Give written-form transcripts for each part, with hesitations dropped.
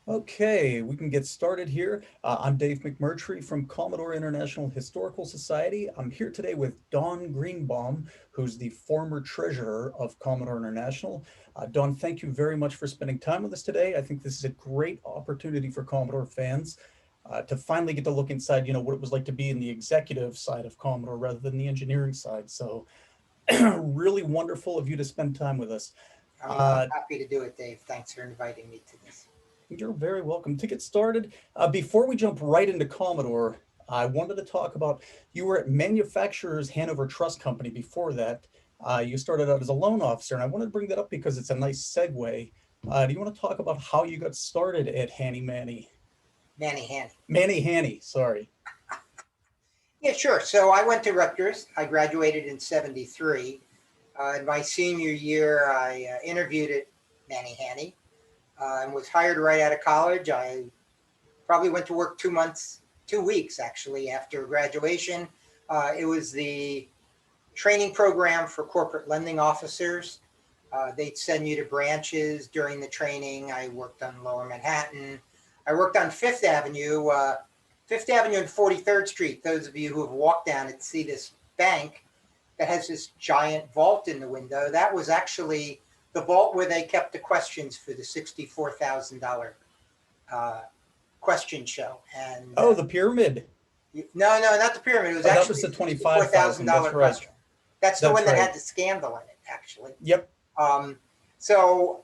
Okay, we can get started here. I'm Dave McMurtrie from Commodore International Historical Society. I'm here today with Don Greenbaum, who's the former treasurer of Commodore International. Don, thank you very much for spending time with us today. I think this is a great opportunity for Commodore fans to finally get to look inside, what it was like to be in the executive side of Commodore rather than the engineering side. So really wonderful of you to spend time with us. I'm Uh, happy to do it, Dave. Thanks for inviting me to this. You're very welcome. To get started, before we jump right into Commodore, I wanted to talk about you were at Manufacturers Hanover Trust Company before that. You started out as a loan officer, and I wanted to bring that up because it's a nice segue. Do you want to talk about how you got started at Hanny Manny? Manny Hanny. Manny Hanny, sorry. Yeah, sure. So I went to Rutgers. I graduated in 73. In my senior year, I interviewed at Manny Hanny and was hired right out of college. I probably went to work 2 months, 2 weeks actually, after graduation. It was the training program for corporate lending officers. They'd send you to branches during the training. I worked on Lower Manhattan. I worked on Fifth Avenue and 43rd Street. Those of you who have walked down it see this bank that has this giant vault in the window. That was actually the vault where they kept the questions for the $64,000 uh, question show. And Oh, the pyramid. no, not the pyramid. It was Oh, that was actually the the sixty-four thousand 25,000. dollar That's right. question. That's the That's one that right. had the scandal in it, actually. Yep. Um, so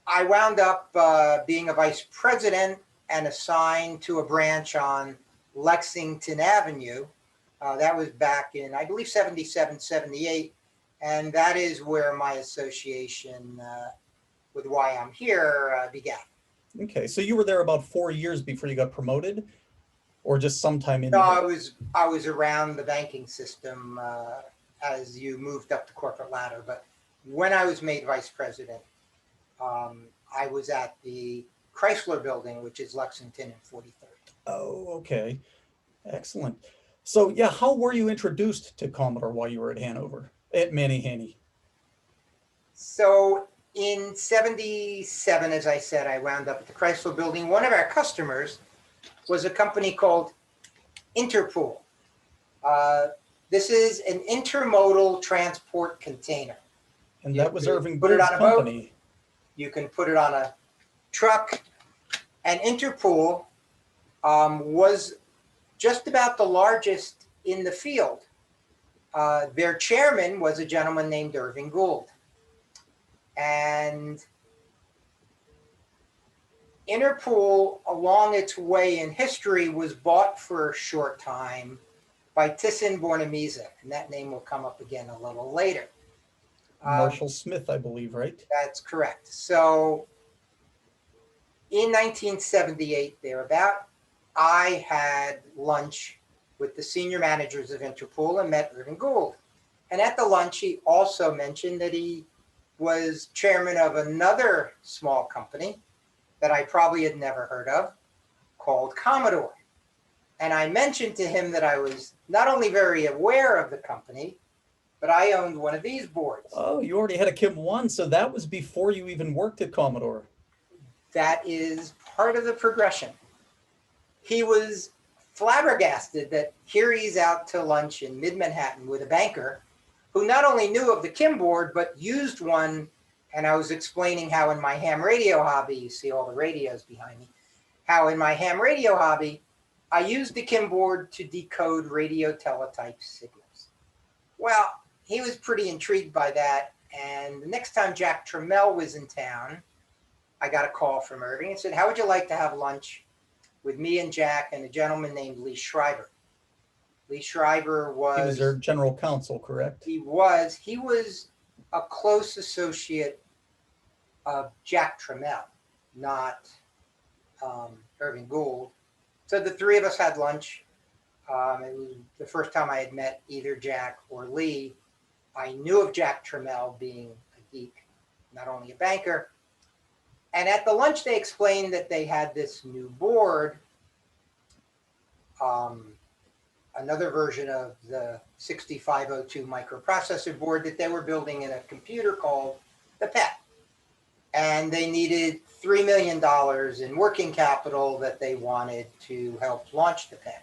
I wound up being a vice president and assigned to a branch on Lexington Avenue. That was back in, I believe, 77, 78. And that is where my association with why I'm here began. Okay, so you were there about 4 years before you got promoted, or just sometime in No, there? I was around the banking system as you moved up the corporate ladder. But when I was made vice president, I was at the Chrysler Building, which is Lexington and 43rd. Oh, okay. Excellent. So yeah, how were you introduced to Commodore while you were at Hanover, at Manny Hanny? So in 77, as I said, I wound up at the Chrysler Building. One of our customers was a company called Interpool. Uh, this is an intermodal transport container. And You that was could Irving put it Gould's on a boat, company. you can put it on a truck, and Interpool was just about the largest in the field. Their chairman was a gentleman named Irving Gould. And Interpool, along its way in history, was bought for a short time by Thyssen-Bornemisza, and that name will come up again a little later. Um, Marshall Smith, I believe, right? that's correct. So in 1978, thereabout, I had lunch with the senior managers of Interpool and met Irving Gould. And at the lunch, he also mentioned that he was chairman of another small company that I probably had never heard of called Commodore. And I mentioned to him that I was not only very aware of the company, but I owned one of these boards. Oh, you already had a Kim 1, so that was before you even worked at Commodore. That is part of the progression. He was flabbergasted that here he's out to lunch in mid Manhattan with a banker who not only knew of the Kim board, but used one. And I was explaining how in my ham radio hobby, you see all the radios behind me, how in my ham radio hobby, I used the Kim board to decode radio teletype signals. Well, he was pretty intrigued by that. And the next time Jack Trammell was in town, I got a call from Irving and said, how would you like to have lunch with me and Jack and a gentleman named Lee Schreiber? Lee Schreiber He was their was, general counsel, correct? he was a close associate of Jack Trammell, not Irving Gould. So the three of us had lunch. It was the first time I had met either Jack or Lee. I knew of Jack Trammell being a geek, not only a banker. And at the lunch, they explained that they had this new board, um, another version of the 6502 microprocessor board that they were building in a computer called the PET. and they needed $3 million in working capital that they wanted to help launch the pen.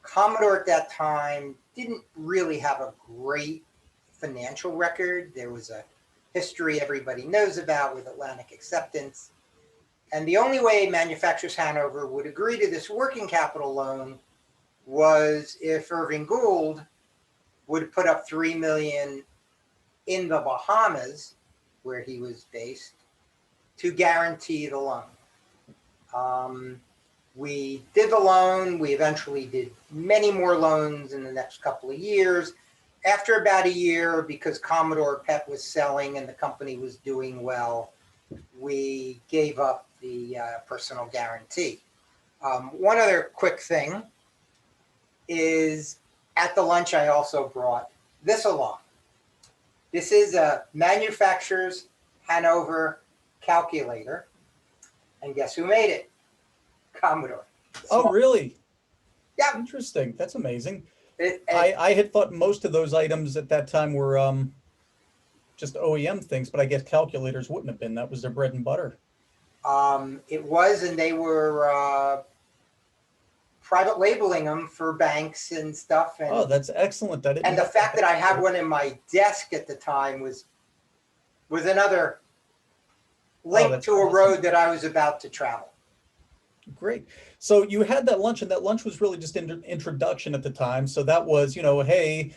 Commodore at that time didn't really have a great financial record. There was a history everybody knows about with Atlantic Acceptance. And the only way Manufacturers Hanover would agree to this working capital loan was if Irving Gould would put up $3 million in the Bahamas, where he was based, to guarantee the loan. We did the loan. We eventually did many more loans in the next couple of years. After about a year, because Commodore PET was selling and the company was doing well, we gave up the personal guarantee. One other quick thing is at the lunch, I also brought this along. This is a Manufacturers Hanover calculator. And guess who made it? Commodore. Oh, really? Yeah. Interesting. That's amazing. I had thought most of those items at that time were just OEM things, but I guess calculators wouldn't have been. That was their bread and butter. It was, and they were private labeling them for banks and stuff. And, oh, that's excellent. And the fact that I had one in my desk at the time was another link to a road that I was about to travel. Great. So you had that lunch, and that lunch was really just an introduction at the time. So that was, you know, hey,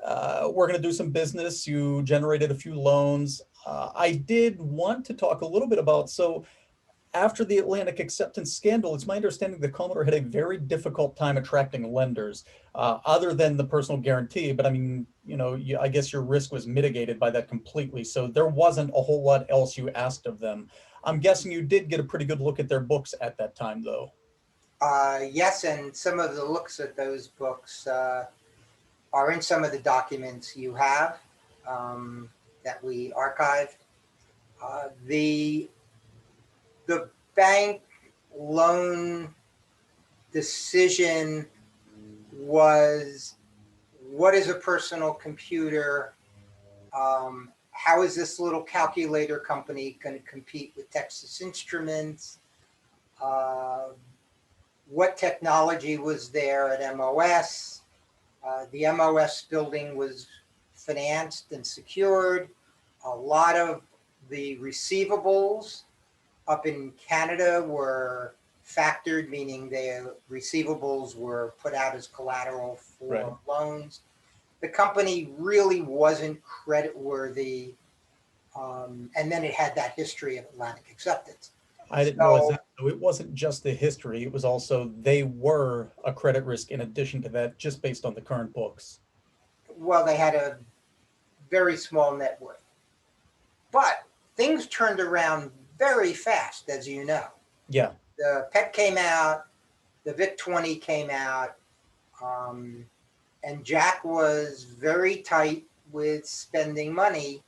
we're going to do some business. You generated a few loans. I did want to talk a little bit about, so after the Atlantic Acceptance scandal, it's my understanding that Commodore had a very difficult time attracting lenders, other than the personal guarantee. But I mean, you know, I guess your risk was mitigated by that completely. So there wasn't a whole lot else you asked of them. I'm guessing you did get a pretty good look at their books at that time, though. Yes, and some of the looks at those books are in some of the documents you have that we archived. The bank loan decision was, what is a personal computer? How is this little calculator company going to compete with Texas Instruments? What technology was there at MOS? The MOS building was financed and secured. A lot of the receivables up in Canada were factored, meaning the receivables were put out as collateral for loans. The company really wasn't creditworthy, and then it had that history of Atlantic Acceptance. I didn't realize that. So it wasn't just the history, it was also they were a credit risk in addition to that, just based on the current books. Well, they had a very small net worth. But things turned around very fast, as you know. Yeah. The PET came out, the VIC-20 came out, and Jack was very tight with spending money,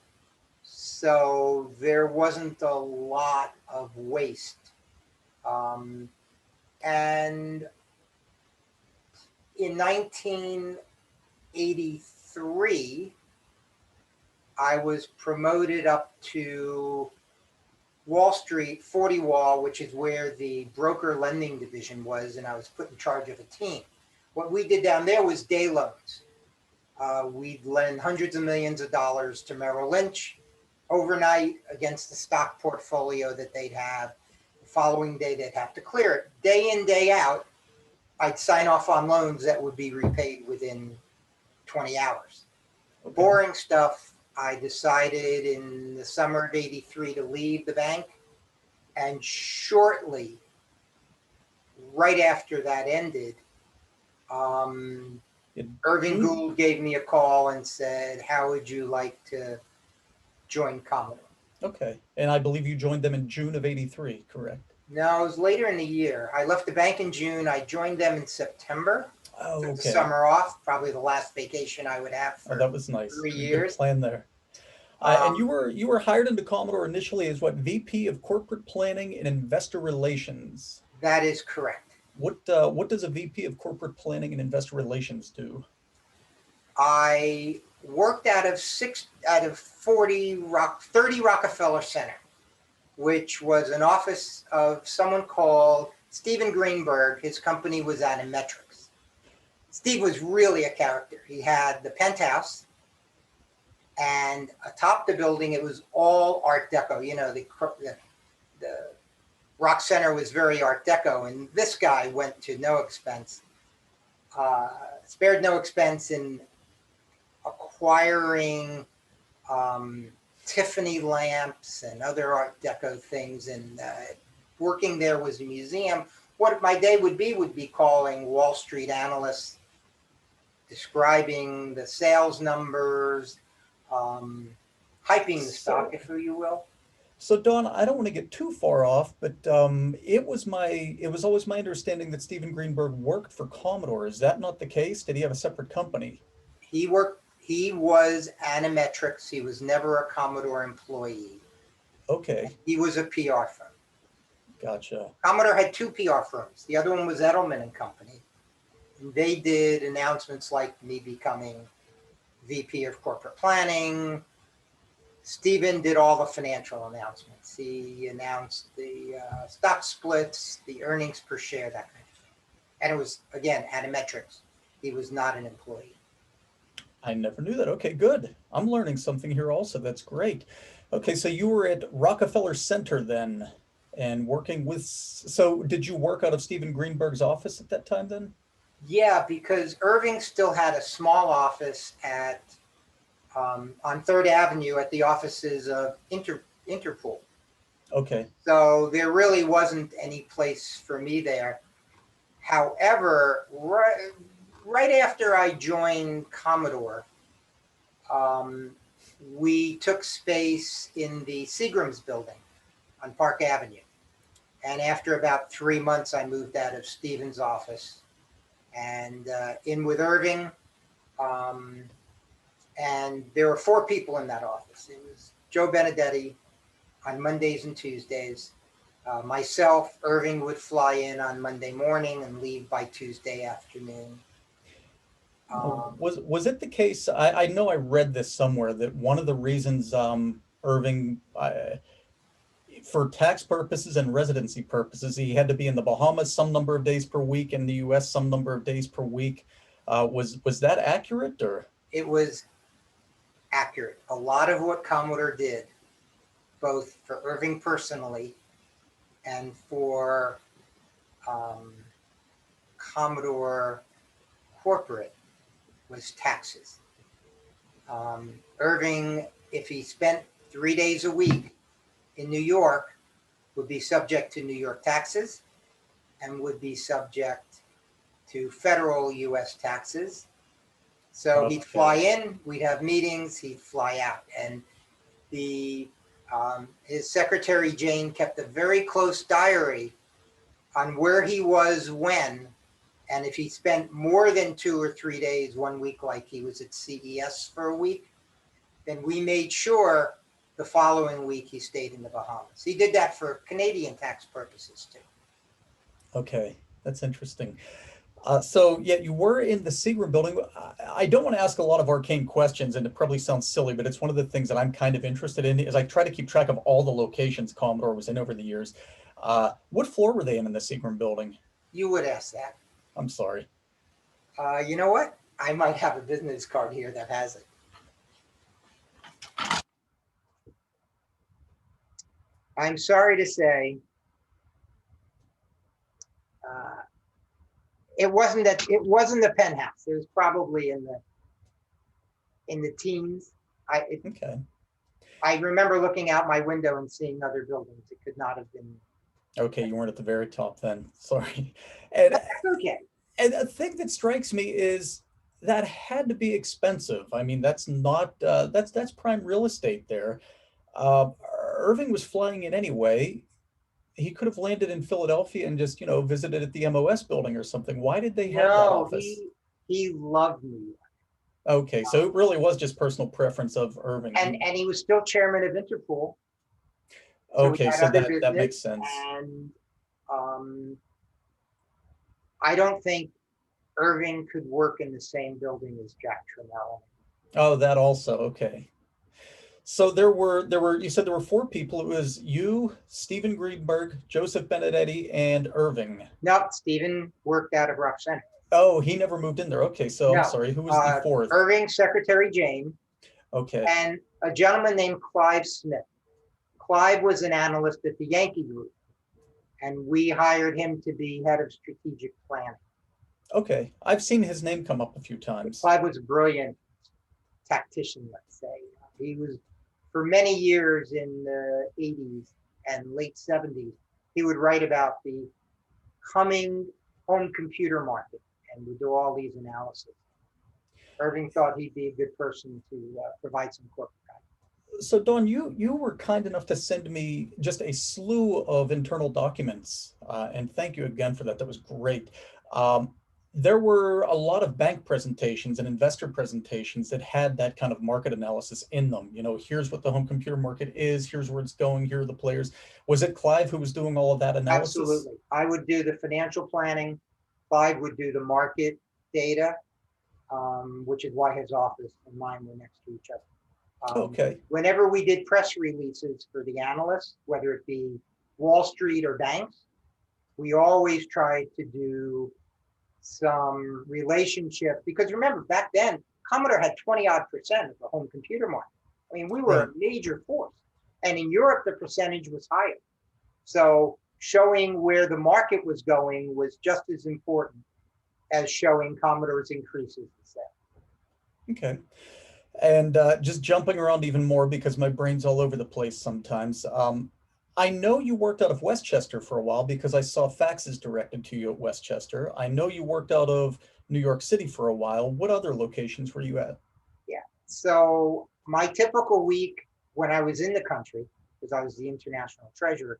so there wasn't a lot of waste. And in 1983, I was promoted up to Wall Street, 40 Wall, which is where the broker lending division was, and I was put in charge of a team. What we did down there was day loans. We'd lend hundreds of millions of dollars to Merrill Lynch overnight against the stock portfolio that they'd have. The following day, they'd have to clear it. Day in, day out, I'd sign off on loans that would be repaid within 20 hours. Okay. Boring stuff. I decided in the summer of '83 to leave the bank. And shortly, right after that ended, Irving Gould gave me a call and said, how would you like to join Commodore? Okay. And I believe you joined them in June of '83, correct? No, it was later in the year. I left the bank in June. I joined them in September. Oh, okay. Took the summer off, probably the last vacation I would have for that was nice. 3 years. Good plan there. And you were hired into Commodore initially as what, VP of Corporate Planning and Investor Relations? That is correct. What does a VP of Corporate Planning and Investor Relations do? I worked out of 30 Rockefeller Center, which was an office of someone called Stephen Greenberg. His company was Animetrics. Steve was really a character. He had the penthouse, and atop the building, it was all Art Deco. You know, the Rock Center was very Art Deco, and this guy went to no expense, spared no expense in acquiring Tiffany lamps and other Art Deco things, and working there was a museum. What my day would be calling Wall Street analysts, describing the sales numbers, hyping the stock, if you will. So Don, I don't want to get too far off, but it was always my understanding that Stephen Greenberg worked for Commodore. Is that not the case? Did he have a separate company? He was Animetrics. He was never a Commodore employee. Okay, He was a PR firm. gotcha. Commodore had two PR firms. The other one was Edelman and Company. And they did announcements like me becoming VP of Corporate Planning. Stephen did all the financial announcements. He announced the stock splits, the earnings per share, that kind of thing. And it was, again, Animetrics. He was not an employee. I never knew that. Okay, good. I'm learning something here also. That's great. Okay, so you were at Rockefeller Center then and working with, so did you work out of Stephen Greenberg's office at that time then? Yeah, because Irving still had a small office at on Third Avenue at the offices of Interpol. Okay, So there really wasn't any place for me there. However, right after I joined Commodore, we took space in the Seagram's building on Park Avenue. And after about 3 months, I moved out of Stephen's office and in with Irving. And there were 4 people in that office. It was Joe Benedetti on Mondays and Tuesdays. Myself, Irving would fly in on Monday morning and leave by Tuesday afternoon. was it the case? I know I read this somewhere that one of the reasons Irving, for tax purposes and residency purposes, he had to be in the Bahamas some number of days per week, in the U.S. some number of days per week. Was that accurate or? It was accurate. A lot of what Commodore did, both for Irving personally and for Commodore corporate, was taxes. Irving, if he spent 3 days a week in New York, would be subject to New York taxes and would be subject to federal U.S. taxes. So he'd fly in, we'd have meetings, he'd fly out. And his secretary, Jane, kept a very close diary on where he was when, and if he spent more than 2 or 3 days 1 week, like he was at CES for a week, then we made sure the following week he stayed in the Bahamas. He did that for Canadian tax purposes too. Okay, that's interesting. So yeah, you were in the Seagram building. I don't want to ask a lot of arcane questions, and it probably sounds silly, but it's one of the things that I'm kind of interested in, is I try to keep track of all the locations Commodore was in over the years. What floor were they in the Seagram building? You would ask that. I'm sorry. You know what? I might have a business card here that has it. I'm sorry to say, it wasn't the penthouse. It was probably in the teens. Okay. I remember looking out my window and seeing other buildings. It could not have been. Okay, you weren't at the very top then. Sorry. And That's okay. And a thing that strikes me is that had to be expensive. I mean, that's not that's prime real estate there. Uh, Irving was flying in anyway. He could have landed in Philadelphia and just, visited at the MOS building or something. Why did they have that No, office? he loved New York. Okay, so it really was just personal preference of Irving. And he was still chairman of Interpol. Okay, so that makes sense. And I don't think Irving could work in the same building as Jack Trammell. Oh, that also. Okay. So there were you said there were four people. It was you, Stephen Greenberg, Joseph Benedetti, and Irving. No, Stephen worked out of Rock Center. Oh, he never moved in there. Okay, so I'm No, sorry. Who was the fourth? Irving, Secretary Jane, Okay. and a gentleman named Clive Smith. Clive was an analyst at the Yankee Group, and we hired him to be head of strategic planning. Okay. I've seen his name come up a few times. Clive was a brilliant tactician, let's say. He was, for many years in the 80s and late 70s, he would write about the coming home computer market and would do all these analyses. Irving thought he'd be a good person to provide some corporate guidance. So Don, you were kind enough to send me just a slew of internal documents, and thank you again for that. That was great. Um, there were a lot of bank presentations and investor presentations that had that kind of market analysis in them. You know, here's what the home computer market is, here's where it's going, here are the players. Was it Clive who was doing all of that analysis? Absolutely. I would do the financial planning. Clive would do the market data, which is why his office and mine were next to each other. Okay. Whenever we did press releases for the analysts, whether it be Wall Street or banks, we always tried to do some relationship because remember back then Commodore had 20-odd% of the home computer market. I mean, we were Right. a major force, and in Europe the percentage was higher. So showing where the market was going was just as important as showing Commodore's increases in sales. Okay. And just jumping around even more because my brain's all over the place sometimes. I know you worked out of Westchester for a while because I saw faxes directed to you at Westchester. I know you worked out of New York City for a while. What other locations were you at? Yeah. So my typical week when I was in the country, because I was the international treasurer,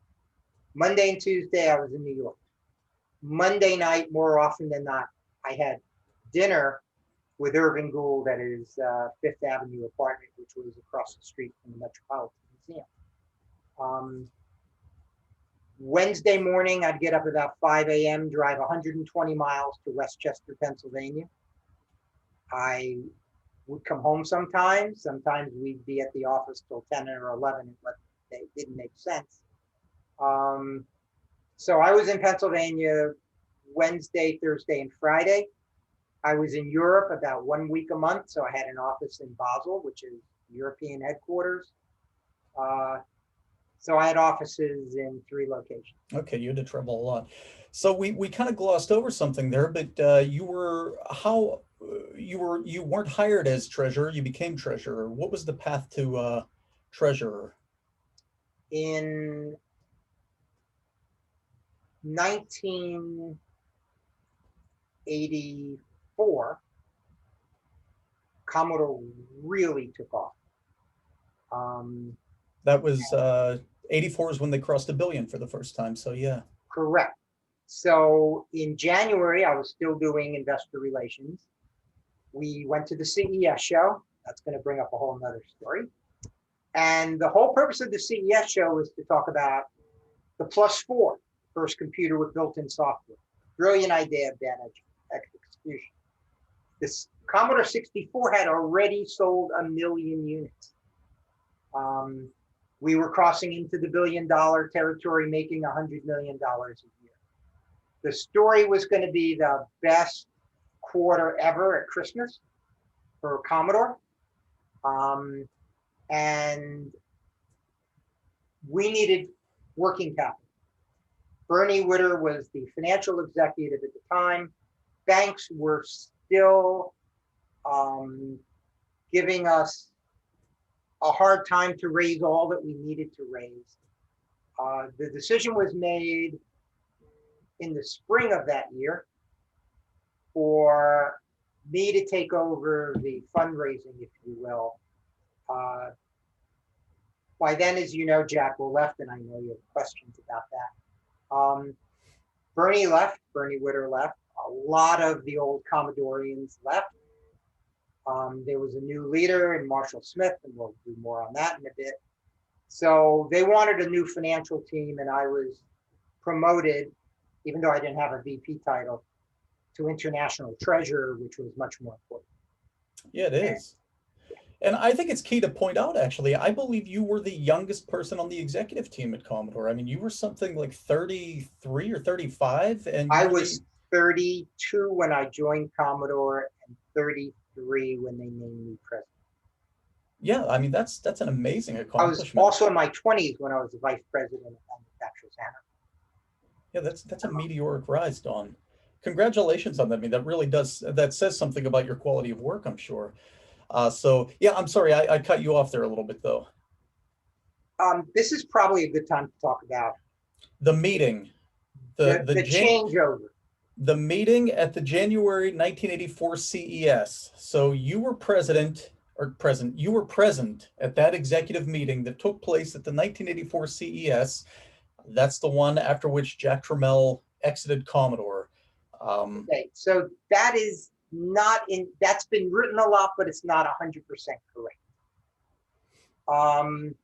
Monday and Tuesday I was in New York. Monday night, more often than not, I had dinner with Irving Gould at his Fifth Avenue apartment, which was across the street from the Metropolitan Museum. Wednesday morning, I'd get up about 5 a.m., drive 120 miles to Westchester, Pennsylvania. I would come home sometimes. Sometimes we'd be at the office till 10 or 11, but it didn't make sense. So I was in Pennsylvania Wednesday, Thursday, and Friday. I was in Europe about 1 week a month, so I had an office in Basel, which is European headquarters. So I had offices in 3 locations. Okay, you had to travel a lot. So we kind of glossed over something there, but you were how you weren't hired as treasurer, you became treasurer. What was the path to treasurer? In 1984, Commodore really took off. Um, That was 84 is when they crossed a billion for the first time. So yeah. Correct. So in January, I was still doing investor relations. We went to the CES show. That's going to bring up a whole nother story. And the whole purpose of the CES show was to talk about the Plus4, first computer with built-in software. Brilliant idea, bad execution. This Commodore 64 had already sold 1 million units. We were crossing into the billion-dollar territory, making $100 million a year. The story was going to be the best quarter ever at Christmas for Commodore. And we needed working capital. Bernie Witter was the financial executive at the time. Banks were still giving us a hard time to raise all that we needed to raise. The decision was made in the spring of that year for me to take over the fundraising, if you will. By then, as you know, Jack will left, and I know you have questions about that. Bernie left, Bernie Witter left. A lot of the old Commodorians left. There was a new leader in Marshall Smith, and we'll do more on that in a bit. So they wanted a new financial team, and I was promoted, even though I didn't have a VP title, to international treasurer, which was much more important. Yeah, it is. And I think it's key to point out, actually, I believe you were the youngest person on the executive team at Commodore. I mean, you were something like 33 or 35, and you I were the, was 32 when I joined Commodore and 33 when they named me president. yeah, I mean, that's an amazing I was accomplishment. also in my 20s when I was the vice president of manufacturers Hanover. Yeah, that's a meteoric rise, Don. Congratulations on that. I mean, that really does, that says something about your quality of work, I'm sure. So yeah, I'm sorry, I cut you off there a little bit though. This is probably a good time to talk about The meeting, the the the Jan changeover. the meeting at the January 1984 CES. So you were president or present, you were present at that executive meeting that took place at the 1984 CES. That's the one after which Jack Trammell exited Commodore. Okay, so that is not in. That's been written a lot, but it's not 100% correct. Um,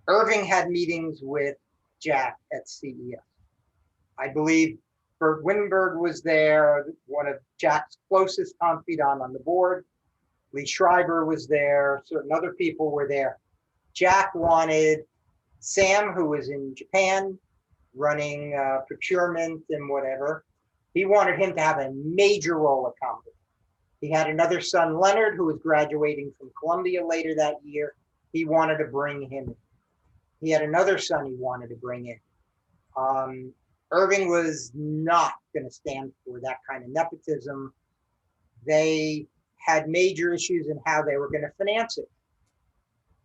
Irving had meetings with Jack at CES. I believe Bert Winberg was there, one of Jack's closest confidant on the board. Lee Schreiber was there. Certain other people were there. Jack wanted Sam, who was in Japan running procurement and whatever. He wanted him to have a major role at Commodore. He had another son, Leonard, who was graduating from Columbia later that year. He wanted to bring him in. He had another son he wanted to bring in. Irving was not going to stand for that kind of nepotism. They had major issues in how they were going to finance it.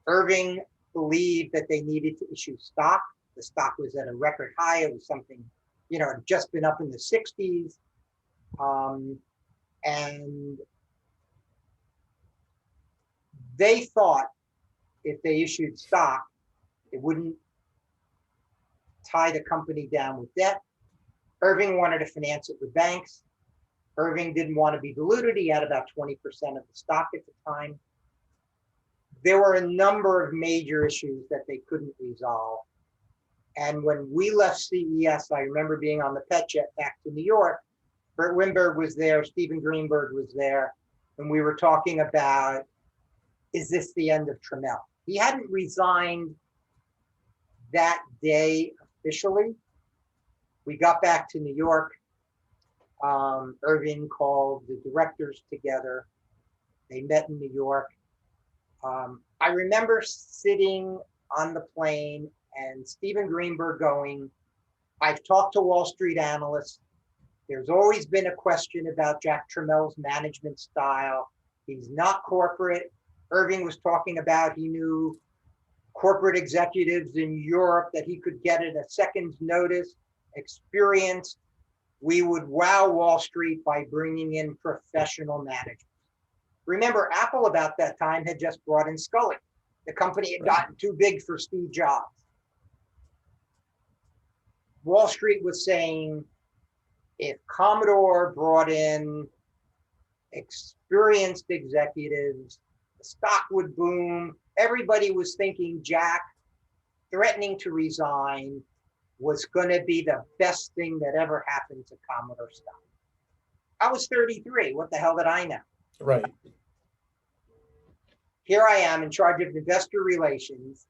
Irving believed that they needed to issue stock. The stock was at a record high. It was something, it had just been up in the 60s. And they thought if they issued stock, it wouldn't tie the company down with debt. Irving wanted to finance it with banks. Irving didn't want to be diluted. He had about 20% of the stock at the time. There were a number of major issues that they couldn't resolve. And when we left CES, I remember being on the pet jet back to New York. Bert Winberg was there, Stephen Greenberg was there, and we were talking about, is this the end of Trammell? He hadn't resigned that day officially. We got back to New York. Irving called the directors together. They met in New York. I remember sitting on the plane and Stephen Greenberg going, I've talked to Wall Street analysts. There's always been a question about Jack Trammell's management style. He's not corporate. Irving was talking about he knew corporate executives in Europe that he could get at a second's notice, experienced. We would wow Wall Street by bringing in professional managers. Remember, Apple about that time had just brought in Scully. The company had gotten too big for Steve Jobs. Wall Street was saying, if Commodore brought in experienced executives, the stock would boom. Everybody was thinking Jack threatening to resign was going to be the best thing that ever happened to Commodore stock. I was 33. What the hell did I know? Right. Here I am in charge of investor relations,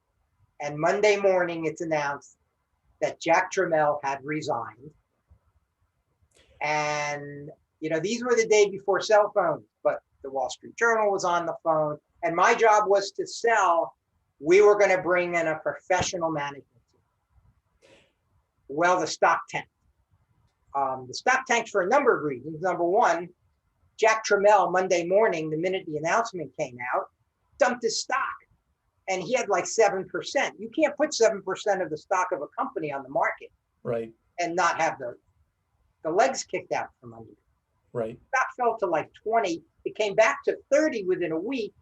and Monday morning it's announced that Jack Trammell had resigned. And, these were the day before cell phones, but the Wall Street Journal was on the phone. And my job was to sell. We were going to bring in a professional management team. Well, the stock tanked. The stock tanked for a number of reasons. Number one, Jack Trammell, Monday morning, the minute the announcement came out, dumped his stock. And he had like 7%. You can't put 7% of the stock of a company on the market, right, and not have the legs kicked out from under it. Right. Stock fell to like 20. It came back to 30 within a week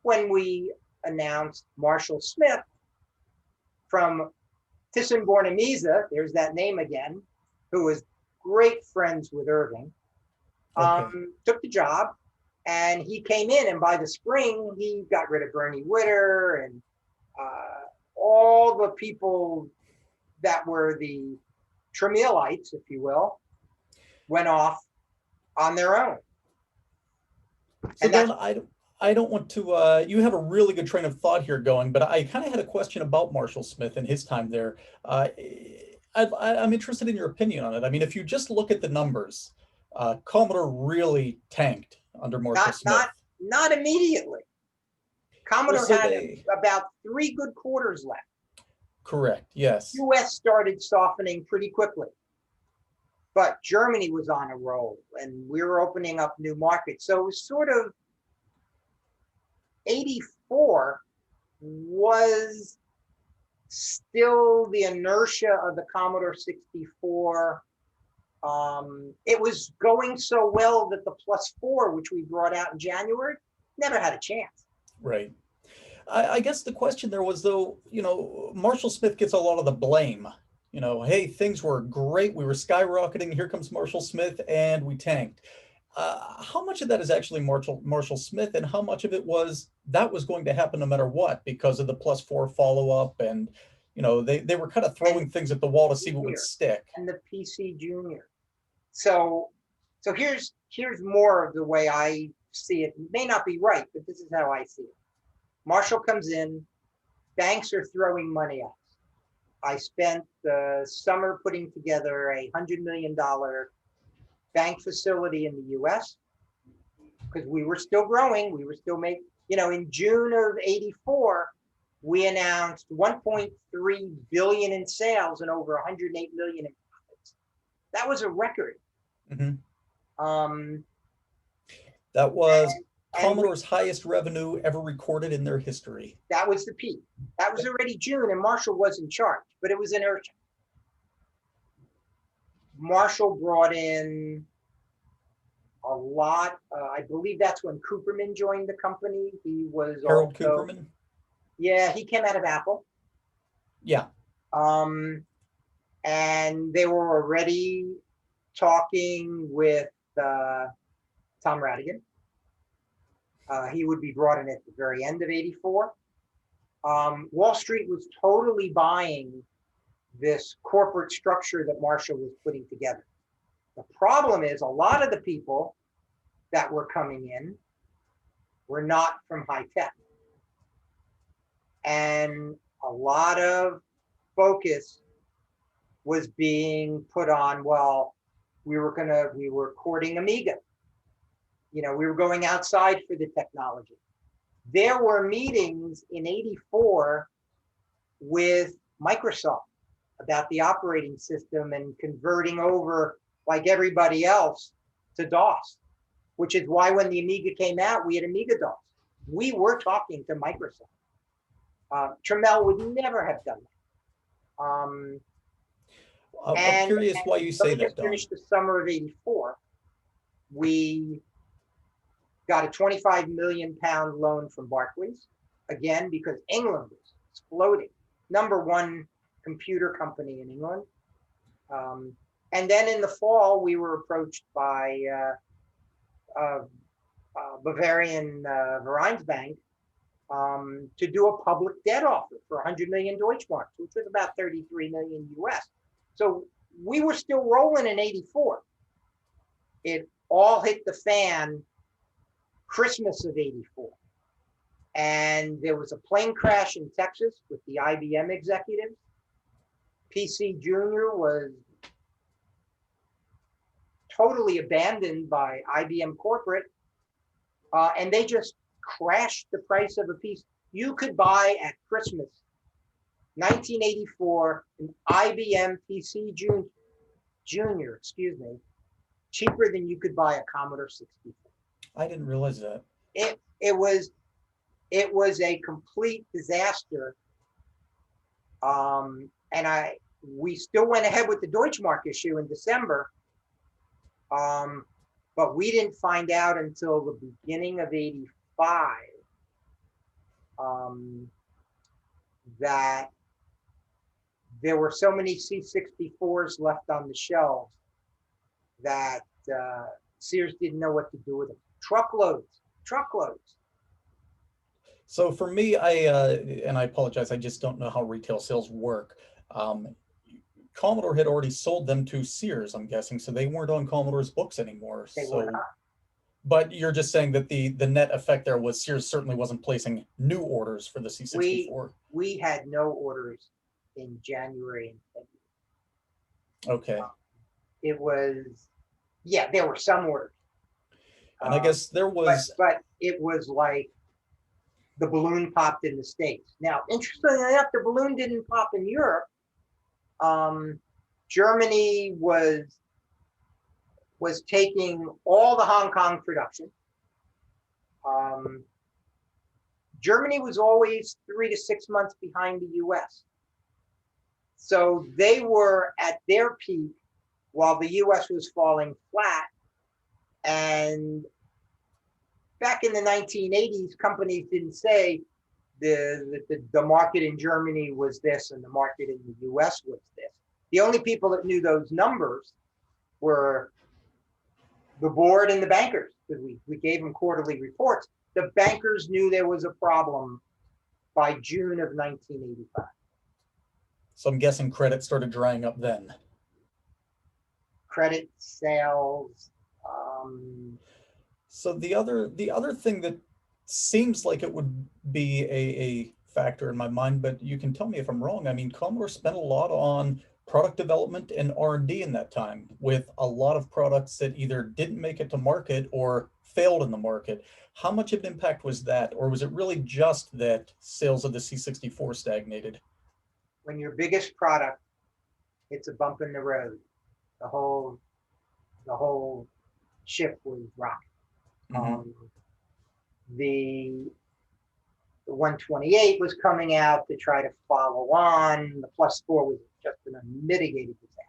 when we announced Marshall Smith from Thyssen-Bornemisza, there's that name again, who was great friends with Irving, took the job, and he came in, and by the spring, he got rid of Bernie Witter and all the people that were the Tramellites, if you will, went off on their own. So then I don't want to, you have a really good train of thought here going, but I kind of had a question about Marshall Smith and his time there. I'm interested in your opinion on it. I mean, if you just look at the numbers, Commodore really tanked under Marshall Not Smith. not not immediately. Well, Commodore so had they, about 3 good quarters left. correct, yes, U.S. started softening pretty quickly, but Germany was on a roll, and we were opening up new markets. So it was sort of 84 was still the inertia of the Commodore 64. It was going so well that the plus 4, which we brought out in January, never had a chance. right. I guess the question there was though, Marshall Smith gets a lot of the blame. Hey, things were great. We were skyrocketing. Here comes Marshall Smith, and we tanked. How much of that is actually Marshall Smith, and how much of it was that was going to happen no matter what because of the plus 4 follow up, and they were kind of And throwing things at the wall to see what would Junior stick. and the PC Junior. So here's more of the way I see it. It may not be right, but this is how I see it. Marshall comes in, banks are throwing money at us. I spent the summer putting together $100 million bank facility in the US because we were still growing. We were still making, in June of 84, we announced 1.3 billion in sales and over 108 million in profits. That was a record. Hmm. Um, That was and Commodore's highest revenue ever recorded in their history. that was the peak. That was already June, and Marshall was in charge, but it was inertia. Marshall brought in a lot. I believe that's when Cooperman joined the company. He was Harold also, Cooperman. yeah, he came out of Apple. Yeah. Um, and they were already talking with Tom Radigan. He would be brought in at the very end of 84. Wall Street was totally buying this corporate structure that Marshall was putting together. The problem is a lot of the people that were coming in were not from high tech. And a lot of focus was being put on, well, we were courting Amiga. We were going outside for the technology. There were meetings in 84 with Microsoft about the operating system and converting over, like everybody else, to DOS, which is why when the Amiga came out, we had Amiga DOS. We were talking to Microsoft. Trammell would never have done that. I'm curious why you Let say me that, just Don. finish the summer of 84. We got a 25 million pound loan from Barclays, again, because England was exploding. Number one computer company in England. And then in the fall, we were approached by Bavarian Vereinsbank to do a public debt offer for 100 million Deutschmarks, which was about 33 million US. So we were still rolling in 84. It all hit the fan Christmas of 84. And there was a plane crash in Texas with the IBM executives. PC Junior was totally abandoned by IBM corporate, and they just crashed the price of a piece. You could buy at Christmas 1984 an IBM PC Junior, cheaper than you could buy a Commodore 64. I didn't realize that. It was a complete disaster. And we still went ahead with the Deutschmark issue in December. But we didn't find out until the beginning of 85 that there were so many C64s left on the shelves that Sears didn't know what to do with them. Truckloads. So for me, and I apologize, I just don't know how retail sales work. Commodore had already sold them to Sears, I'm guessing, so they weren't on Commodore's books anymore. They were So not. But you're just saying that the net effect there was Sears certainly wasn't placing new orders for the We C64. we had no orders in January and February. Okay. It was, yeah, there were some orders, And I guess there but was, it was like the balloon popped in the States. Now, interestingly enough, the balloon didn't pop in Europe. Germany was taking all the Hong Kong production. Um, Germany was always 3 to 6 months behind the US. So they were at their peak while the US was falling flat. And back in the 1980s, companies didn't say the market in Germany was this and the market in the US was this. The only people that knew those numbers were the board and the bankers, because we gave them quarterly reports. The bankers knew there was a problem by June of 1985. so I'm guessing credit started drying up then. Credit sales. Um, So the other thing that seems like it would be a factor in my mind, but you can tell me if I'm wrong. I mean, Commodore spent a lot on product development and R&D in that time, with a lot of products that either didn't make it to market or failed in the market. How much of an impact was that, or was it really just that sales of the C64 stagnated? when your biggest product hits a bump in the road, the whole ship was rocked. Hmm. Um, the 128 was coming out to try to follow on. The plus four was just an unmitigated disaster.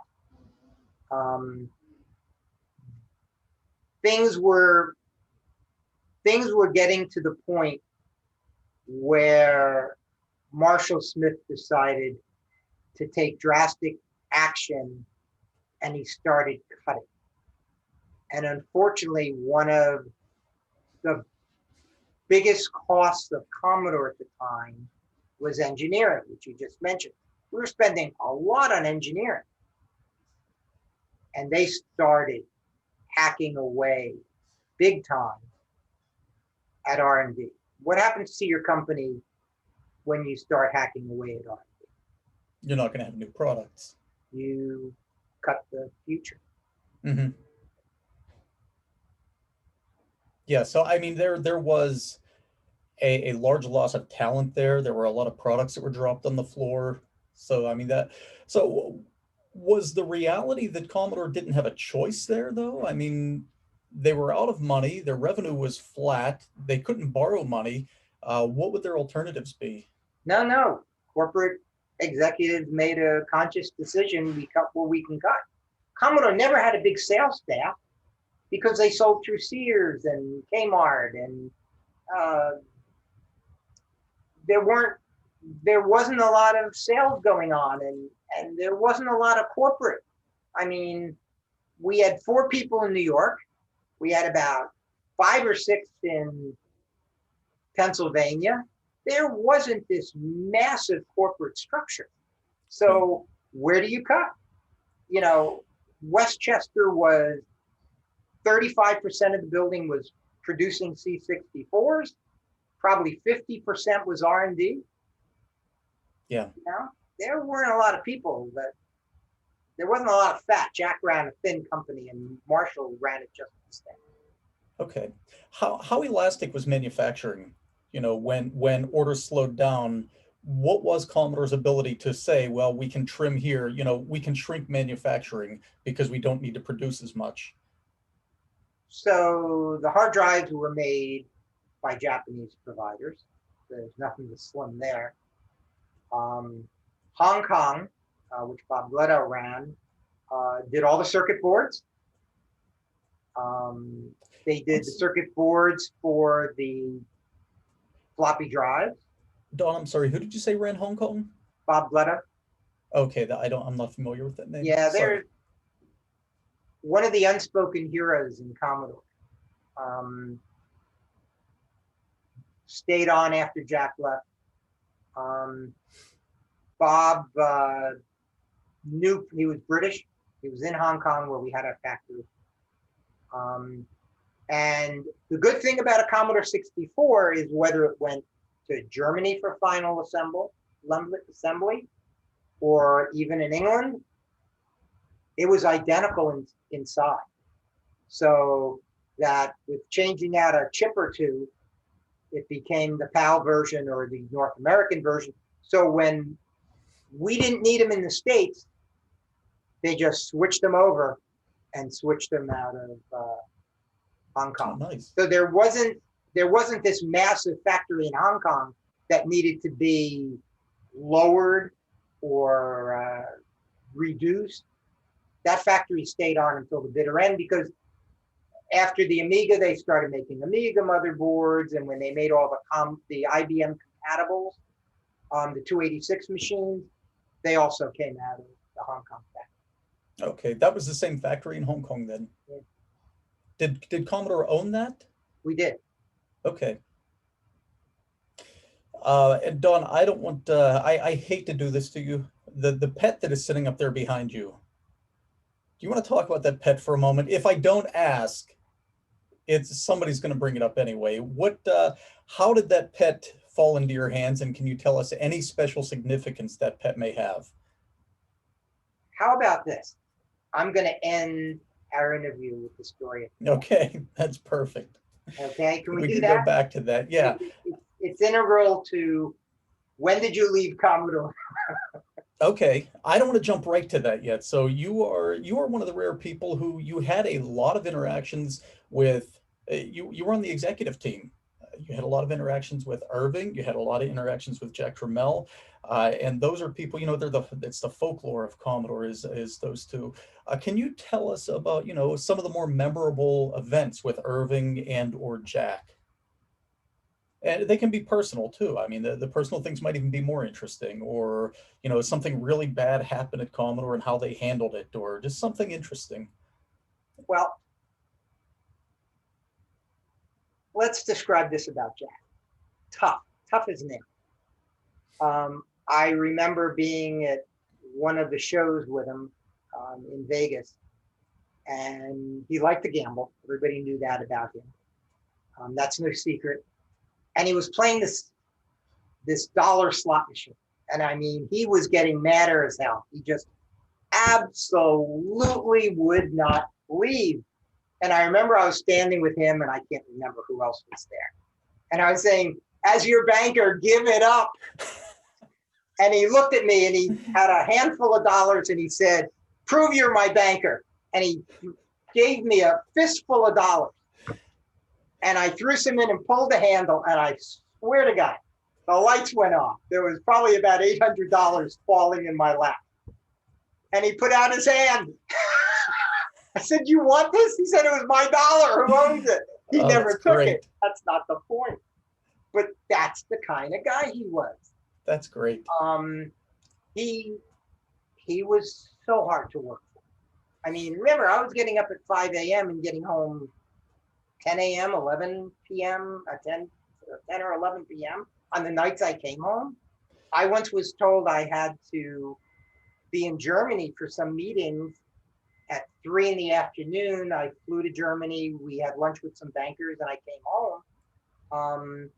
Um, things were getting to the point where Marshall Smith decided to take drastic action, and he started cutting. And unfortunately, one of the biggest costs of Commodore at the time was engineering, which you just mentioned. We were spending a lot on engineering, and they started hacking away big time at R&D. What happens to your company when you start hacking away at R&D? You're not going to have new products. You cut the future. Hmm. Yeah, so I mean, there was a large loss of talent there. There were a lot of products that were dropped on the floor. So I mean that. So was the reality that Commodore didn't have a choice there, though? I mean, they were out of money. Their revenue was flat. They couldn't borrow money. What would their alternatives be? No, no. Corporate executives made a conscious decision. We cut what we can cut. Commodore never had a big sales staff because they sold through Sears and Kmart, and uh, there weren't there wasn't a lot of sales going on, and there wasn't a lot of corporate. I mean, we had 4 people in New York. We had about 5 or 6 in Pennsylvania. There wasn't this massive corporate structure. Okay. So where do you cut? You know, Westchester was 35% of the building was producing C64s. Probably 50% was R&D. Yeah. You know, there weren't a lot of people that there wasn't a lot of fat. Jack ran a thin company, and Marshall ran it just the same. Okay. How elastic was manufacturing? When orders slowed down, what was Commodore's ability to say, well, we can trim here, we can shrink manufacturing because we don't need to produce as much? So the hard drives were made by Japanese providers. There's nothing to slim there. Hong Kong, which Bob Leto ran, did all the circuit boards. They did the circuit boards for the floppy drives. Don, I'm sorry, who did you say ran Hong Kong? Bob Leto. Okay, I'm not familiar with that name. Yeah, Sorry. they're one of the unspoken heroes in Commodore. Um, Stayed on after Jack left. Bob knew he was British. He was in Hong Kong where we had our factory. And the good thing about a Commodore 64 is whether it went to Germany for final assembly, or even in England, it was identical inside. So that with changing out a chip or two, it became the PAL version or the North American version. So when we didn't need them in the States, they just switched them over and switched them out of Hong Oh, Kong. nice. So there wasn't this massive factory in Hong Kong that needed to be lowered or reduced. That factory stayed on until the bitter end, because after the Amiga, they started making Amiga motherboards, and when they made all the IBM compatibles on the 286 machines, they also came out of the Hong Kong factory. Okay, that was the same factory in Hong Kong then. Yeah. Did Commodore own that? We did. Okay. And Don, I don't want, I hate to do this to you. The pet that is sitting up there behind you, do you want to talk about that pet for a moment? If I don't ask, somebody's going to bring it up anyway. How did that pet fall into your hands, and can you tell us any special significance that pet may have? How about this? I'm going to end our interview with the story. Okay, that's perfect. Okay, can we do can that? Go back to that. Yeah. It's integral to when did you leave Commodore? Okay, I don't want to jump right to that yet. So you are one of the rare people who you had a lot of interactions with. You were on the executive team. You had a lot of interactions with Irving. You had a lot of interactions with Jack Trammell, and those are people. It's the folklore of Commodore is those two. Can you tell us about some of the more memorable events with Irving and or Jack? And they can be personal too. I mean, the personal things might even be more interesting, or something really bad happened at Commodore and how they handled it, or just something interesting. Well, let's describe this about Jack. Tough as nails. I remember being at one of the shows with him in Vegas, and he liked to gamble. Everybody knew that about him. That's no secret. And he was playing this dollar slot machine. And I mean, he was getting madder as hell. He just absolutely would not leave. And I remember I was standing with him, and I can't remember who else was there. And I was saying, as your banker, give it up. And he looked at me, and he had a handful of dollars, and he said, prove you're my banker. And he gave me a fistful of dollars. And I threw some in and pulled the handle, and I swear to God, the lights went off. There was probably about $800 falling in my lap. And he put out his hand. I said, you want this? He said, it was my dollar. Who owns it? He never took it. That's not the point. But that's the kind of guy he was. That's great. He was so hard to work for. I mean, remember, I was getting up at 5 a.m. and getting home 10 a.m., 11 p.m., 10 or 11 p.m. on the nights I came home. I once was told I had to be in Germany for some meetings at 3 in the afternoon. I flew to Germany. We had lunch with some bankers, and I came home.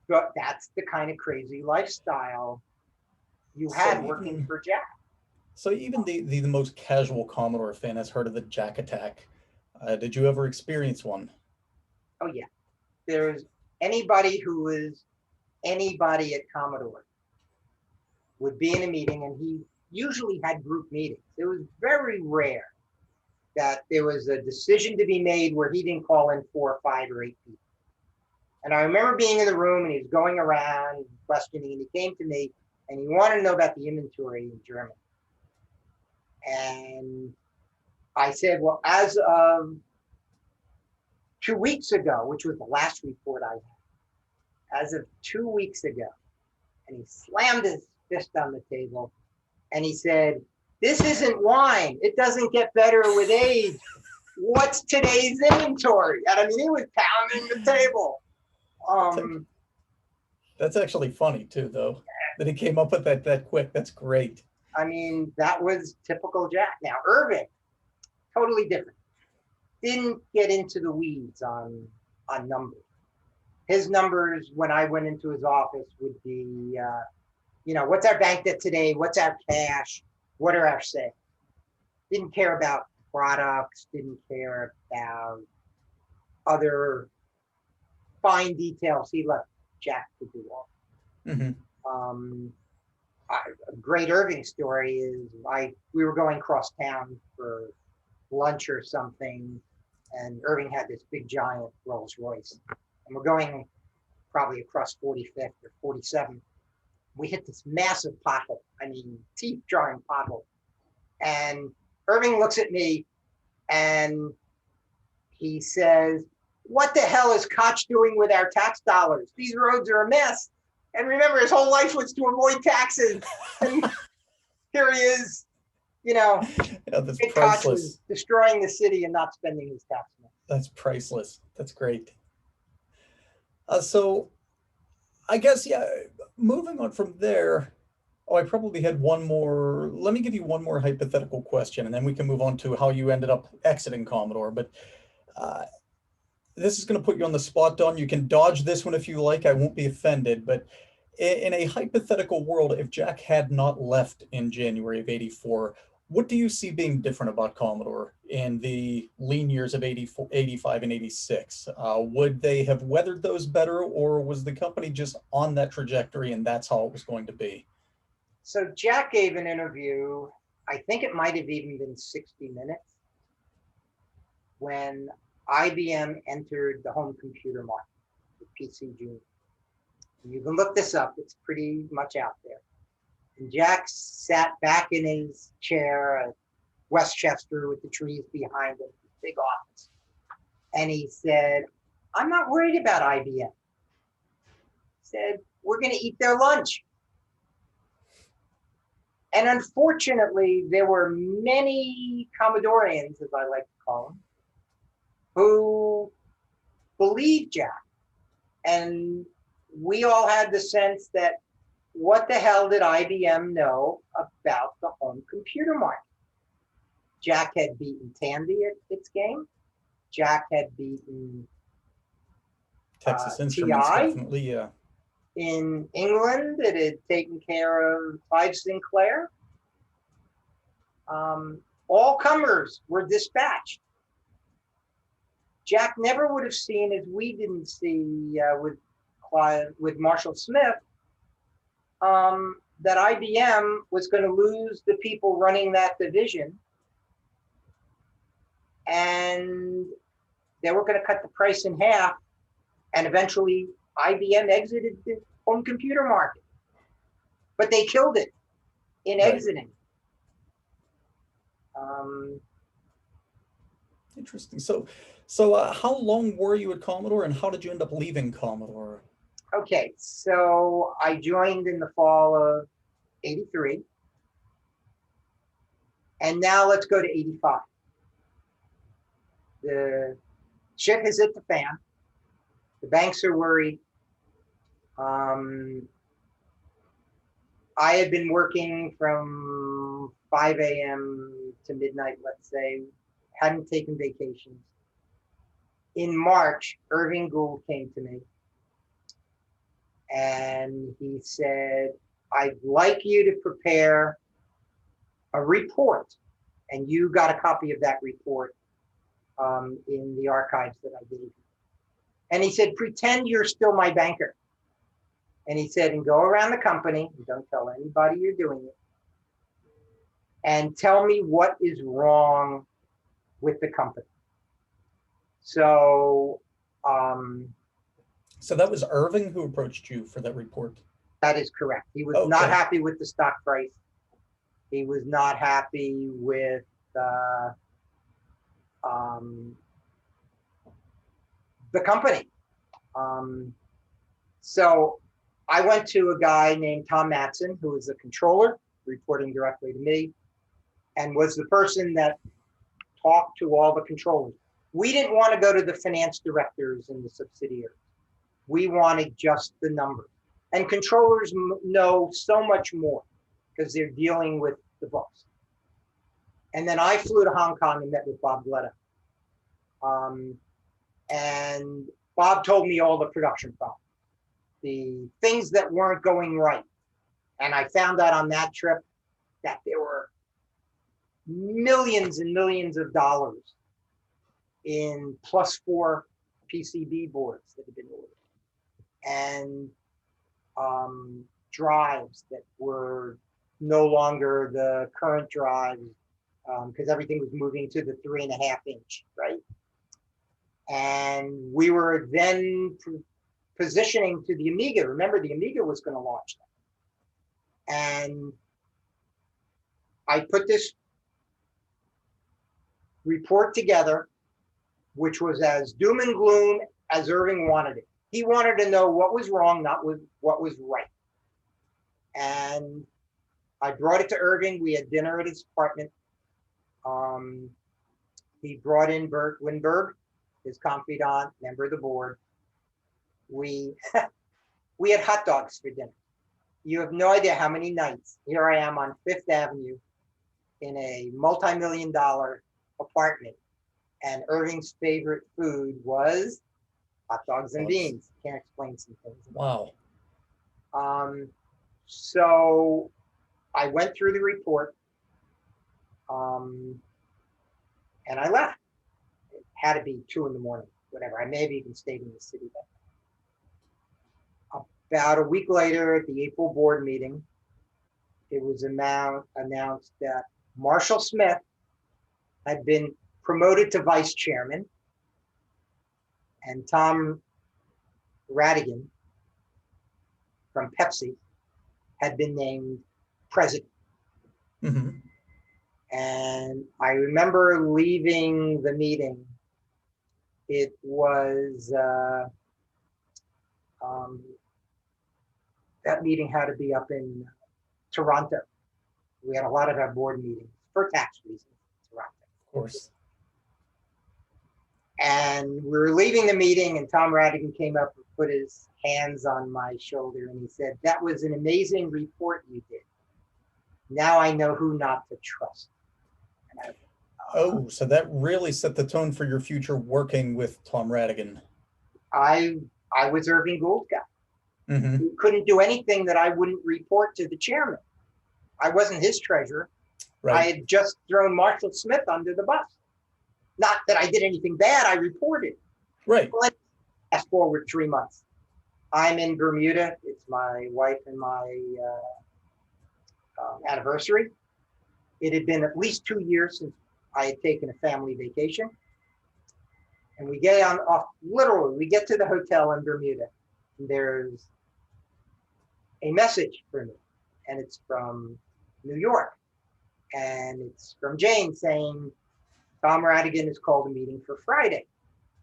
But that's the kind of crazy lifestyle you had working for Jack. So even the most casual Commodore fan has heard of the Jack attack. Did you ever experience one? Oh, yeah. There's anybody who was anybody at Commodore would be in a meeting, and he usually had group meetings. It was very rare that there was a decision to be made where he didn't call in 4 or 5 or 8 people. And I remember being in the room, and he was going around questioning, and he came to me, and he wanted to know about the inventory in Germany. And I said, well, as of 2 weeks ago, which was the last report I had, as of 2 weeks ago, and he slammed his fist on the table, and he said, this isn't wine. It doesn't get better with age. What's today's inventory? And I mean, he was pounding the table. That's actually funny too, though, that he came up with that quick. That's great. I mean, that was typical Jack. Now, Irving, totally different. didn't get into the weeds on numbers. His numbers when I went into his office would be, what's our bank debt today? What's our cash? What are our sales? Didn't care about products, didn't care about other fine details. He left Jack to do all. Hmm. A great Irving story is we were going cross town for lunch or something, and Irving had this big giant Rolls Royce, and we're going probably across 45th or 47th. We hit this massive pothole. I mean, teeth jarring pothole. And Irving looks at me and he says, "What the hell is Koch doing with our tax dollars? These roads are a mess." And remember, his whole life was to avoid taxes. And here he is, Yeah, that's Koch was priceless. destroying the city and not spending his tax money. That's priceless. That's great. So I guess, yeah, moving on from there. Oh, I probably had one more. Let me give you one more hypothetical question, and then we can move on to how you ended up exiting Commodore. But uh, this is going to put you on the spot, Don. You can dodge this one if you like. I won't be offended. But in a hypothetical world, if Jack had not left in January of '84, what do you see being different about Commodore in the lean years of '84, '85, and '86? Would they have weathered those better, or was the company just on that trajectory and that's how it was going to be? So Jack gave an interview, I think it might have even been 60 Minutes, when IBM entered the home computer market, the PC Junior. You can look this up, it's pretty much out there. And Jack sat back in his chair at Westchester with the trees behind him, big office. And he said, "I'm not worried about IBM." He said, "We're going to eat their lunch." And unfortunately, there were many Commodorians, as I like to call them, who believed Jack. And we all had the sense that what the hell did IBM know about the home computer market? Jack had beaten Tandy at its game. Jack had beaten Texas Instruments, TI. definitely, yeah. In England, it had taken care of Clive Sinclair. All comers were dispatched. Jack never would have seen, as we didn't see with Marshall Smith, that IBM was going to lose the people running that division, and they were going to cut the price in half, and eventually IBM exited the home computer market. But they killed it in exiting. Interesting. So how long were you at Commodore, and how did you end up leaving Commodore? Okay, so I joined in the fall of '83. And now let's go to '85. The shit has hit the fan. The banks are worried. I had been working from 5 a.m. to midnight, let's say, hadn't taken vacations. In March, Irving Gould came to me and he said, "I'd like you to prepare a report." And you got a copy of that report in the archives that I gave you. And he said, "Pretend you're still my banker." And he said, "And go around the company, and don't tell anybody you're doing it, and tell me what is wrong with the company." So So that was Irving who approached you for that report? that is correct. He was not happy with the stock price. He was not happy with the company. So I went to a guy named Tom Matson, who was a controller, reporting directly to me, and was the person that talked to all the controllers. We didn't want to go to the finance directors in the subsidiaries. We wanted just the numbers. And controllers know so much more because they're dealing with the books. And then I flew to Hong Kong and met with Bob Gletta. And Bob told me all the production problems, the things that weren't going right. And I found out on that trip that there were millions and millions of dollars in +4 PCB boards that had been ordered, and drives that were no longer the current drives, because everything was moving to the 3.5 inch, right? And we were then positioning to the Amiga. Remember, the Amiga was going to launch that. And I put this report together, which was as doom and gloom as Irving wanted it. He wanted to know what was wrong, not what was right. And I brought it to Irving. We had dinner at his apartment. He brought in Bert Winberg, his confidant, member of the board. We we had hot dogs for dinner. You have no idea how many nights. Here I am on Fifth Avenue in a multi-million-dollar apartment, and Irving's favorite food was hot dogs and beans. Can't explain some things. Wow. So I went through the report, and I left. It had to be 2 in the morning, whatever. I may have even stayed in the city then. About a week later at the April board meeting, it was announced that Marshall Smith had been promoted to vice chairman, and Tom Radigan from Pepsi had been named president. Mm-hmm. And I remember leaving the meeting. It was, that meeting had to be up in Toronto. We had a lot of our board meetings for tax reasons in Toronto. Of course. And we were leaving the meeting, and Tom Radigan came up and put his hands on my shoulder, and he said, "That was an amazing report you did. Now I know who not to trust." And Oh, so that really set the tone for your future working with Tom Radigan. I was Irving Gould's guy. Mm-hmm. He couldn't do anything that I wouldn't report to the chairman. I wasn't his treasurer. Right. I had just thrown Marshall Smith under the bus. Not that I did anything bad, I reported. Right. Let's fast forward 3 months. I'm in Bermuda. It's my wife and my anniversary. It had been at least 2 years since I had taken a family vacation. And we get literally, we get to the hotel in Bermuda, and there's a message for me, and it's from New York. And it's from Jane saying, Tom Radigan has called a meeting for Friday.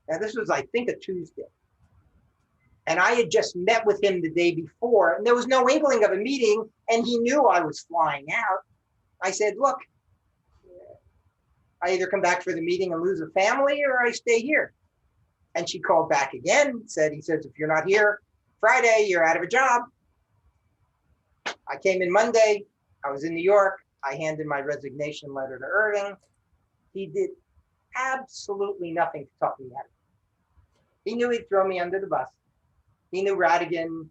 Now, this was, I think, a Tuesday. And I had just met with him the day before, and there was no inkling of a meeting, and he knew I was flying out. I said, look, I either come back for the meeting and lose a family, or I stay here. And she called back again, he says, if you're not here Friday, you're out of a job. I came in Monday. I was in New York. I handed my resignation letter to Irving. He did absolutely nothing to talk me out of it. He knew he'd throw me under the bus. He knew Radigan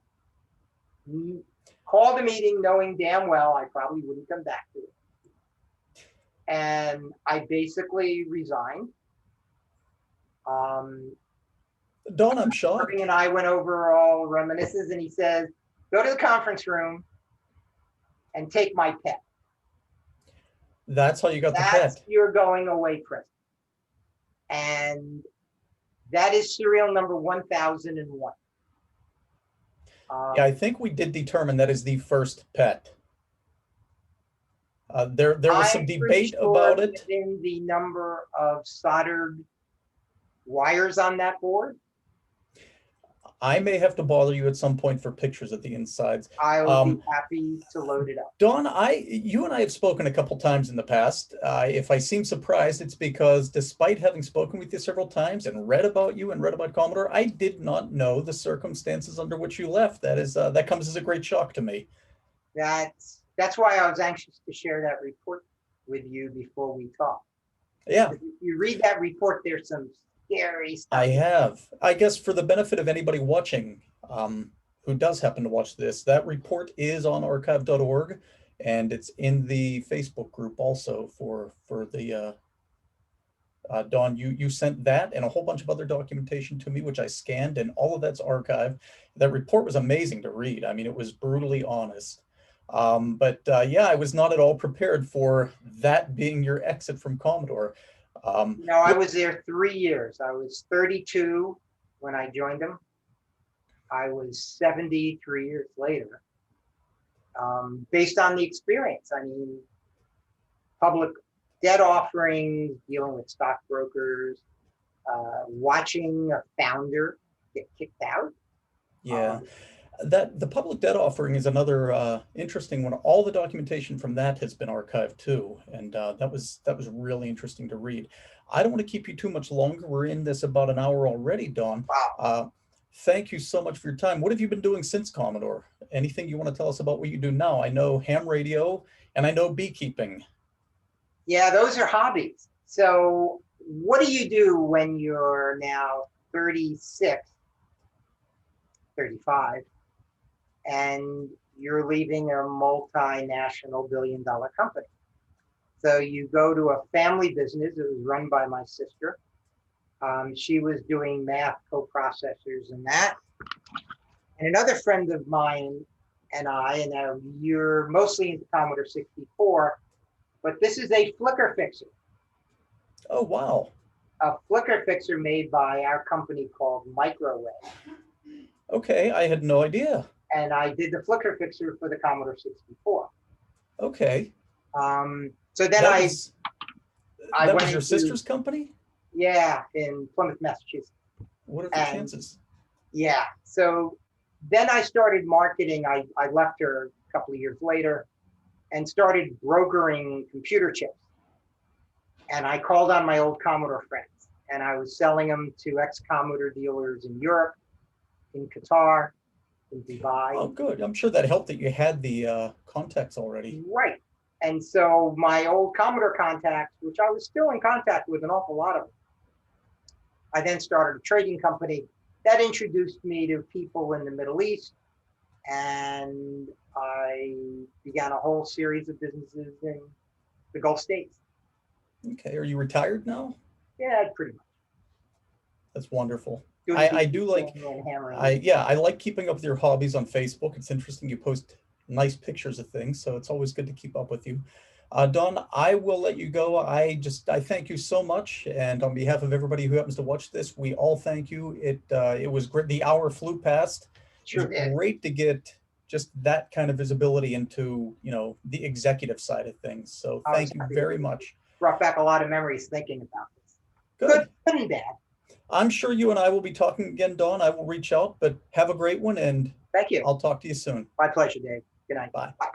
called a meeting knowing damn well I probably wouldn't come back to it. And I basically resigned. Don, I'm shocked. Irving and I went over all reminiscences, and he says, go to the conference room and take my pet. That's how you got the That's pet. your going away present. And that is serial number 1001. Yeah, I think we did determine that is the first pet. There was some debate about it. In the number of soldered wires on that board, I may have to bother you at some point for pictures of the insides. I'll be happy to load it up. Don, you and I have spoken a couple times in the past. If I seem surprised, it's because despite having spoken with you several times and read about you and read about Commodore, I did not know the circumstances under which you left. That comes as a great shock to me. That's why I was anxious to share that report with you before we talk. Yeah. If you read that report, there's some scary I stuff. have. I guess for the benefit of anybody watching, who does happen to watch this, that report is on archive.org, and it's in the Facebook group also for the Don, you sent that and a whole bunch of other documentation to me, which I scanned, and all of that's archived. That report was amazing to read. I mean, it was brutally honest. But yeah, I was not at all prepared for that being your exit from Commodore. No, I was there 3 years. I was 32 when I joined them. I was 70 3 years later. Based on the experience, I mean, public debt offerings, dealing with stockbrokers, watching a founder get kicked out. Yeah, that the public debt offering is another interesting one. All the documentation from that has been archived too, and that was really interesting to read. I don't want to keep you too much longer. We're in this about an hour already, Don. Wow. Thank you so much for your time. What have you been doing since Commodore? Anything you want to tell us about what you do now? I know ham radio and I know beekeeping. Yeah, those are hobbies. So, what do you do when you're now 36, 35, and you're leaving a multinational billion-dollar company? So, you go to a family business. It was run by my sister. She was doing math co-processors and that. And another friend of mine and I, and you're mostly into Commodore 64, but this is a flicker fixer. Oh, wow. A flicker fixer made by our company called Microwave. Okay, I had no idea. And I did the flicker fixer for the Commodore 64. Okay. So then That I was I that went was your into, sister's company? yeah, in Plymouth, Massachusetts. What are the And chances? yeah, so then I started marketing. I left her a couple of years later and started brokering computer chips. And I called on my old Commodore friends, and I was selling them to ex-Commodore dealers in Europe, in Qatar, in Oh, Dubai. good. I'm sure that helped that you had the contacts already. Right. And so my old Commodore contacts, which I was still in contact with an awful lot of them, I then started a trading company that introduced me to people in the Middle East. And I began a whole series of businesses in the Gulf states. Okay. Are you retired now? Yeah, pretty much. That's wonderful. Doing I do like beekeeping and hammering. I like keeping up with your hobbies on Facebook. It's interesting you post nice pictures of things, so it's always good to keep up with you. Don, I will let you go. I thank you so much, and on behalf of everybody who happens to watch this, we all thank you. It was great. The hour flew past. It was Sure did. great to get just that kind of visibility into, the executive side of things. So I was thank you happy very to much. brought back a lot of memories thinking about this. Good. Good and bad. I'm sure you and I will be talking again, Dawn. I will reach out, but have a great one, and Thank you. I'll talk to you soon. My pleasure, Dave. Good night. Bye. Bye.